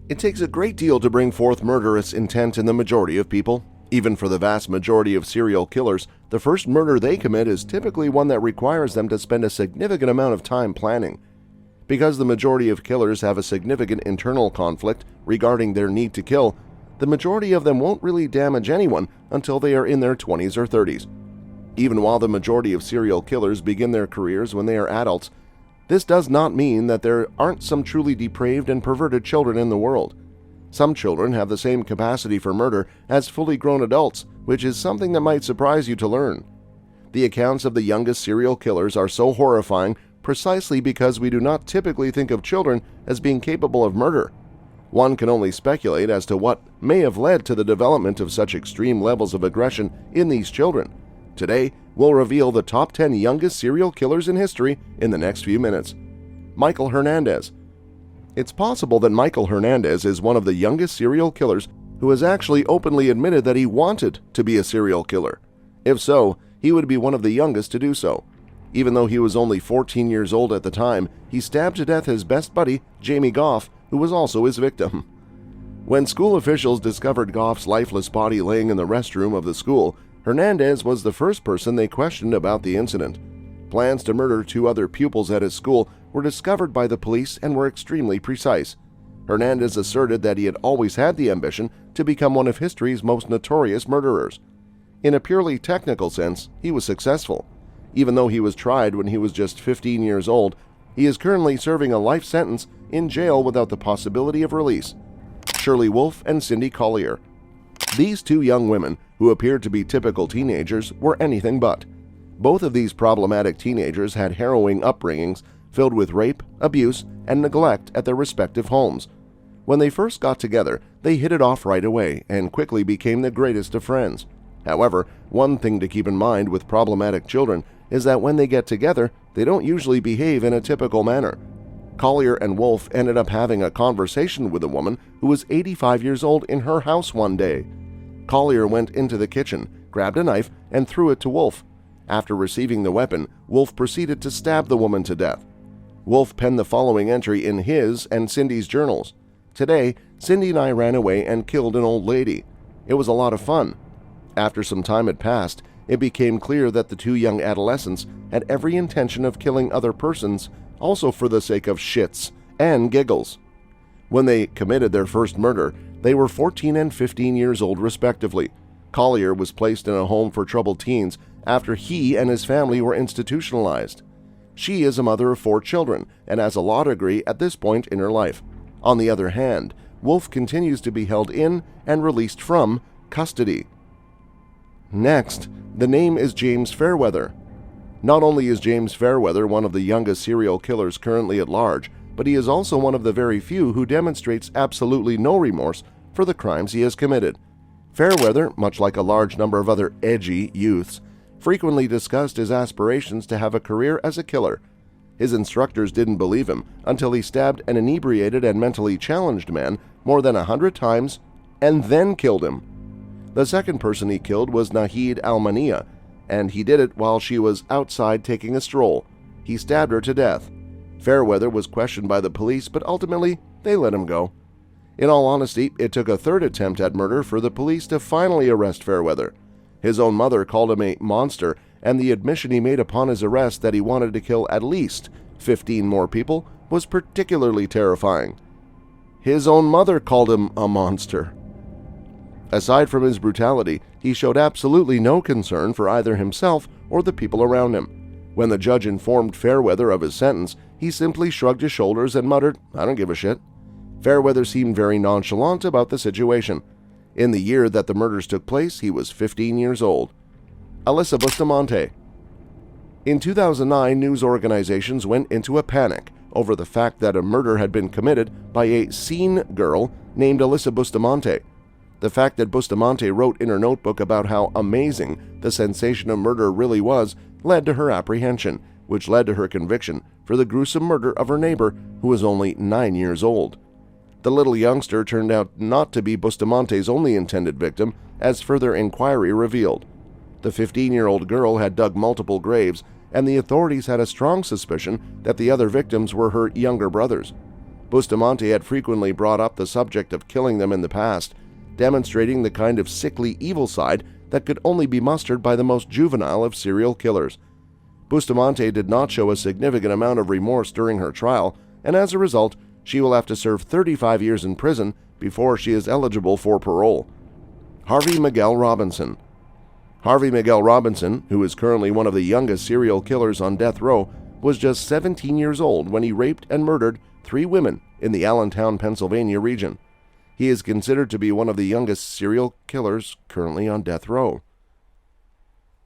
It takes a great deal to bring forth murderous intent in the majority of people. Even for the vast majority of serial killers, the first murder they commit is typically one that requires them to spend a significant amount of time planning. Because the majority of killers have a significant internal conflict regarding their need to kill, the majority of them won't really damage anyone until they are in their 20s or 30s. Even while the majority of serial killers begin their careers when they are adults, this does not mean that there aren't some truly depraved and perverted children in the world. Some children have the same capacity for murder as fully grown adults, which is something that might surprise you to learn. The accounts of the youngest serial killers are so horrifying precisely because we do not typically think of children as being capable of murder. One can only speculate as to what may have led to the development of such extreme levels of aggression in these children. Today, we'll reveal the top 10 youngest serial killers in history in the next few minutes. Michael Hernandez. It's possible that Michael Hernandez is one of the youngest serial killers who has actually openly admitted that he wanted to be a serial killer. If so, he would be one of the youngest to do so. Even though he was only 14 years old at the time, he stabbed to death his best buddy, Jamie Goff, who was also his victim. When school officials discovered Goff's lifeless body laying in the restroom of the school, Hernandez was the first person they questioned about the incident. Plans to murder 2 other pupils at his school were discovered by the police and were extremely precise. Hernandez asserted that he had always had the ambition to become one of history's most notorious murderers. In a purely technical sense, he was successful. Even though he was tried when he was just 15 years old, he is currently serving a life sentence in jail without the possibility of release. Shirley Wolf and Cindy Collier. These 2 young women, who appeared to be typical teenagers, were anything but. Both of these problematic teenagers had harrowing upbringings filled with rape, abuse, and neglect at their respective homes. When they first got together, they hit it off right away and quickly became the greatest of friends. However, one thing to keep in mind with problematic children is that when they get together, they don't usually behave in a typical manner. Collier and Wolf ended up having a conversation with a woman who was 85 years old in her house one day. Collier went into the kitchen, grabbed a knife, and threw it to Wolf. After receiving the weapon, Wolf proceeded to stab the woman to death. Wolf penned the following entry in his and Cindy's journals. "Today, Cindy and I ran away and killed an old lady. It was a lot of fun." After some time had passed, it became clear that the 2 young adolescents had every intention of killing other persons, also for the sake of shits and giggles. When they committed their first murder, they were 14 and 15 years old respectively. Collier was placed in a home for troubled teens after he and his family were institutionalized. She is a mother of 4 children and has a law degree at this point in her life. On the other hand, Wolf continues to be held in and released from custody. Next, the name is James Fairweather. Not only is James Fairweather one of the youngest serial killers currently at large, but he is also one of the very few who demonstrates absolutely no remorse for the crimes he has committed. Fairweather, much like a large number of other edgy youths, frequently discussed his aspirations to have a career as a killer. His instructors didn't believe him until he stabbed an inebriated and mentally challenged man more than 100 times and then killed him. The second person he killed was Nahid Al-Mania, and he did it while she was outside taking a stroll. He stabbed her to death. Fairweather was questioned by the police, but ultimately they let him go. In all honesty, it took a third attempt at murder for the police to finally arrest Fairweather. His own mother called him a monster, and the admission he made upon his arrest that he wanted to kill at least 15 more people was particularly terrifying. His own mother called him a monster. Aside from his brutality, he showed absolutely no concern for either himself or the people around him. When the judge informed Fairweather of his sentence, he simply shrugged his shoulders and muttered, "I don't give a shit." Fairweather seemed very nonchalant about the situation. In the year that the murders took place, he was 15 years old. Alyssa Bustamante. In 2009, news organizations went into a panic over the fact that a murder had been committed by a scene girl named Alyssa Bustamante. The fact that Bustamante wrote in her notebook about how amazing the sensation of murder really was led to her apprehension, which led to her conviction for the gruesome murder of her neighbor, who was only 9 years old. The little youngster turned out not to be Bustamante's only intended victim, as further inquiry revealed. The 15-year-old girl had dug multiple graves, and the authorities had a strong suspicion that the other victims were her younger brothers. Bustamante had frequently brought up the subject of killing them in the past, demonstrating the kind of sickly evil side that could only be mustered by the most juvenile of serial killers. Bustamante did not show a significant amount of remorse during her trial, and as a result, she will have to serve 35 years in prison before she is eligible for parole. Harvey Miguel Robinson. Harvey Miguel Robinson, who is currently one of the youngest serial killers on death row, was just 17 years old when he raped and murdered 3 women in the Allentown, Pennsylvania region. He is considered to be one of the youngest serial killers currently on death row.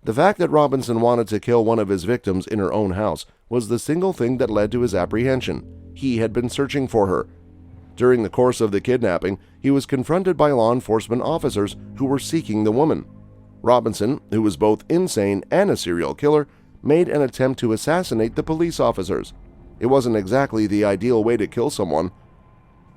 The fact that Robinson wanted to kill one of his victims in her own house was the single thing that led to his apprehension. He had been searching for her. During the course of the kidnapping, he was confronted by law enforcement officers who were seeking the woman. Robinson, who was both insane and a serial killer, made an attempt to assassinate the police officers. It wasn't exactly the ideal way to kill someone.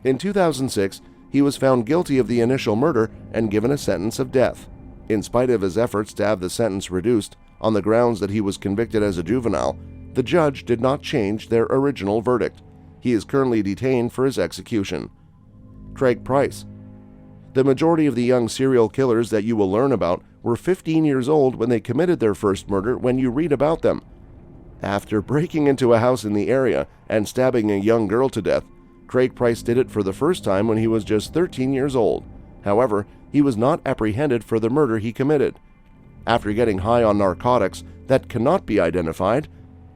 In 2006, he was found guilty of the initial murder and given a sentence of death. In spite of his efforts to have the sentence reduced on the grounds that he was convicted as a juvenile, the judge did not change their original verdict. He is currently detained for his execution. Craig Price. The majority of the young serial killers that you will learn about were 15 years old when they committed their first murder when you read about them. After breaking into a house in the area and stabbing a young girl to death, Craig Price did it for the first time when he was just 13 years old. However, he was not apprehended for the murder he committed. After getting high on narcotics that cannot be identified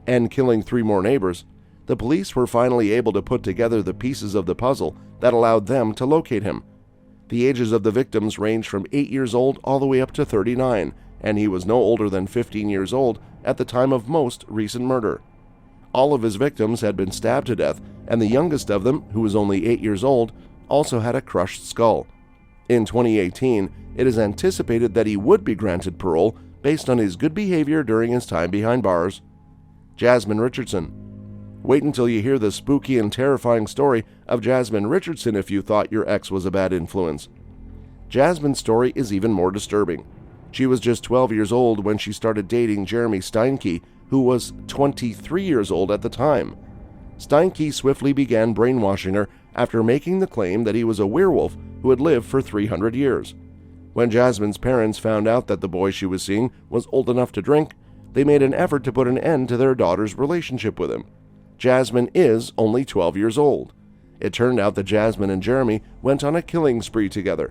and killing 3 more neighbors, the police were finally able to put together the pieces of the puzzle that allowed them to locate him. The ages of the victims ranged from 8 years old all the way up to 39, and he was no older than 15 years old at the time of most recent murder. All of his victims had been stabbed to death, and the youngest of them, who was only 8 years old, also had a crushed skull. In 2018, it is anticipated that he would be granted parole based on his good behavior during his time behind bars. Jasmine Richardson. Wait until you hear the spooky and terrifying story of Jasmine Richardson if you thought your ex was a bad influence. Jasmine's story is even more disturbing. She was just 12 years old when she started dating Jeremy Steinke, who was 23 years old at the time. Steinke swiftly began brainwashing her after making the claim that he was a werewolf who had lived for 300 years. When Jasmine's parents found out that the boy she was seeing was old enough to drink, they made an effort to put an end to their daughter's relationship with him. Jasmine is only 12 years old. It turned out that Jasmine and Jeremy went on a killing spree together.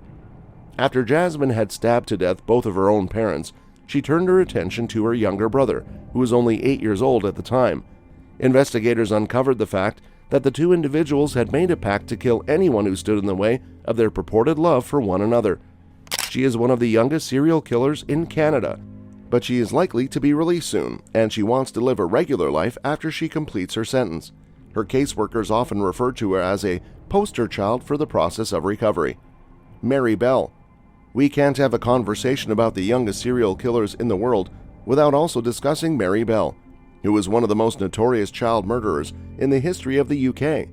After Jasmine had stabbed to death both of her own parents, she turned her attention to her younger brother, who was only 8 years old at the time. Investigators uncovered the fact that the 2 individuals had made a pact to kill anyone who stood in the way of their purported love for one another. She is one of the youngest serial killers in Canada, but she is likely to be released soon, and she wants to live a regular life after she completes her sentence. Her caseworkers often refer to her as a poster child for the process of recovery. Mary Bell. We can't have a conversation about the youngest serial killers in the world without also discussing Mary Bell, who was one of the most notorious child murderers in the history of the UK.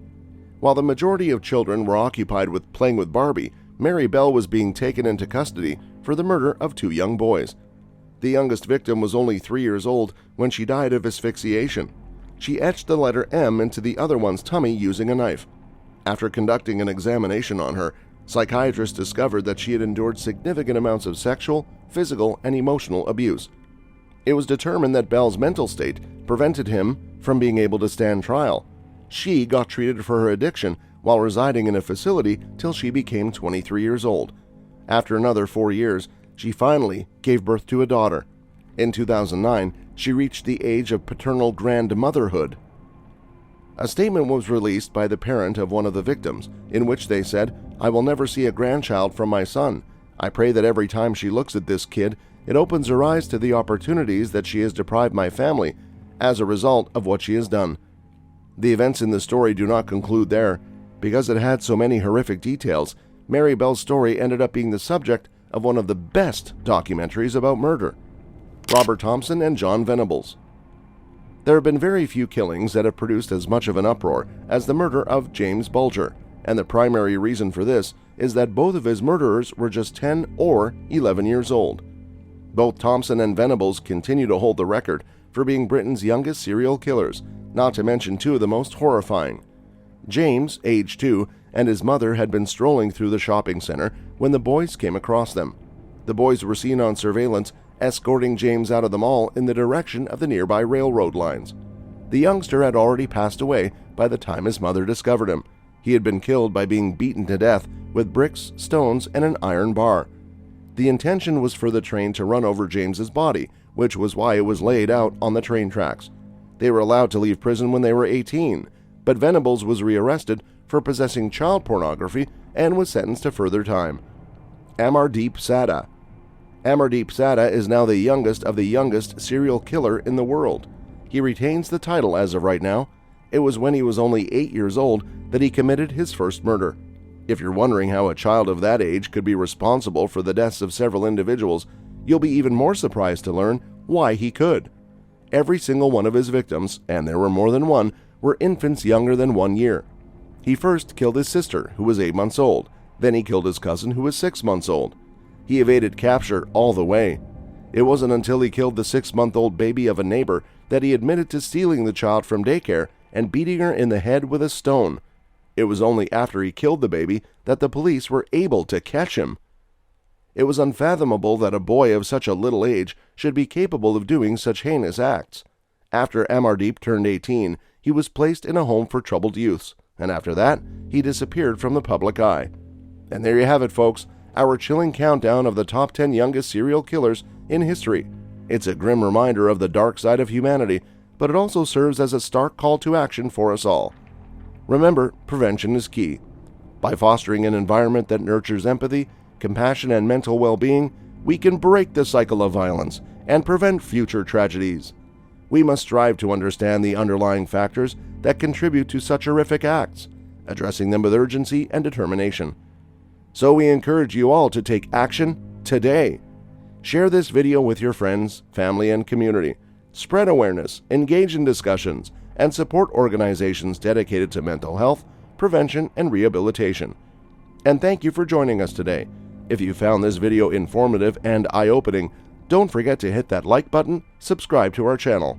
While the majority of children were occupied with playing with Barbie, Mary Bell was being taken into custody for the murder of 2 young boys. The youngest victim was only 3 years old when she died of asphyxiation. She etched the letter M into the other one's tummy using a knife. After conducting an examination on her, psychiatrists discovered that she had endured significant amounts of sexual, physical, and emotional abuse. It was determined that Bell's mental state prevented him from being able to stand trial. She got treated for her addiction while residing in a facility till she became 23 years old. After another 4 years, she finally gave birth to a daughter. In 2009, she reached the age of paternal grandmotherhood. A statement was released by the parent of one of the victims, in which they said, "I will never see a grandchild from my son. I pray that every time she looks at this kid, it opens her eyes to the opportunities that she has deprived my family as a result of what she has done." The events in the story do not conclude there. Because it had so many horrific details, Mary Bell's story ended up being the subject of one of the best documentaries about murder. Robert Thompson and John Venables. There have been very few killings that have produced as much of an uproar as the murder of James Bulger, and the primary reason for this is that both of his murderers were just 10 or 11 years old. Both Thompson and Venables continue to hold the record for being Britain's youngest serial killers, not to mention 2 of the most horrifying. James, age 2, and his mother had been strolling through the shopping center when the boys came across them. The boys were seen on surveillance escorting James out of the mall in the direction of the nearby railroad lines. The youngster had already passed away by the time his mother discovered him. He had been killed by being beaten to death with bricks, stones, and an iron bar. The intention was for the train to run over James's body, which was why it was laid out on the train tracks. They were allowed to leave prison when they were 18, but Venables was rearrested for possessing child pornography and was sentenced to further time. Amardeep Sada. Amardeep Sada is now the youngest of the youngest serial killer in the world. He retains the title as of right now. It was when he was only 8 years old that he committed his first murder. If you're wondering how a child of that age could be responsible for the deaths of several individuals, you'll be even more surprised to learn why he could. Every single one of his victims, and there were more than one, were infants younger than 1 year. He first killed his sister, who was 8 months old. Then he killed his cousin, who was 6 months old. He evaded capture all the way. It wasn't until he killed the 6-month-old baby of a neighbor that he admitted to stealing the child from daycare and beating her in the head with a stone. It was only after he killed the baby that the police were able to catch him. It was unfathomable that a boy of such a little age should be capable of doing such heinous acts. After Amardeep turned 18, he was placed in a home for troubled youths, and after that, he disappeared from the public eye. And there you have it, folks, our chilling countdown of the top 10 youngest serial killers in history. It's a grim reminder of the dark side of humanity, but it also serves as a stark call to action for us all. Remember, prevention is key. By fostering an environment that nurtures empathy, compassion, and mental well-being, we can break the cycle of violence and prevent future tragedies. We must strive to understand the underlying factors that contribute to such horrific acts, addressing them with urgency and determination. So we encourage you all to take action today. Share this video with your friends, family, and community. Spread awareness, engage in discussions, and support organizations dedicated to mental health, prevention, and rehabilitation. And thank you for joining us today. If you found this video informative and eye-opening, don't forget to hit that like button, subscribe to our channel.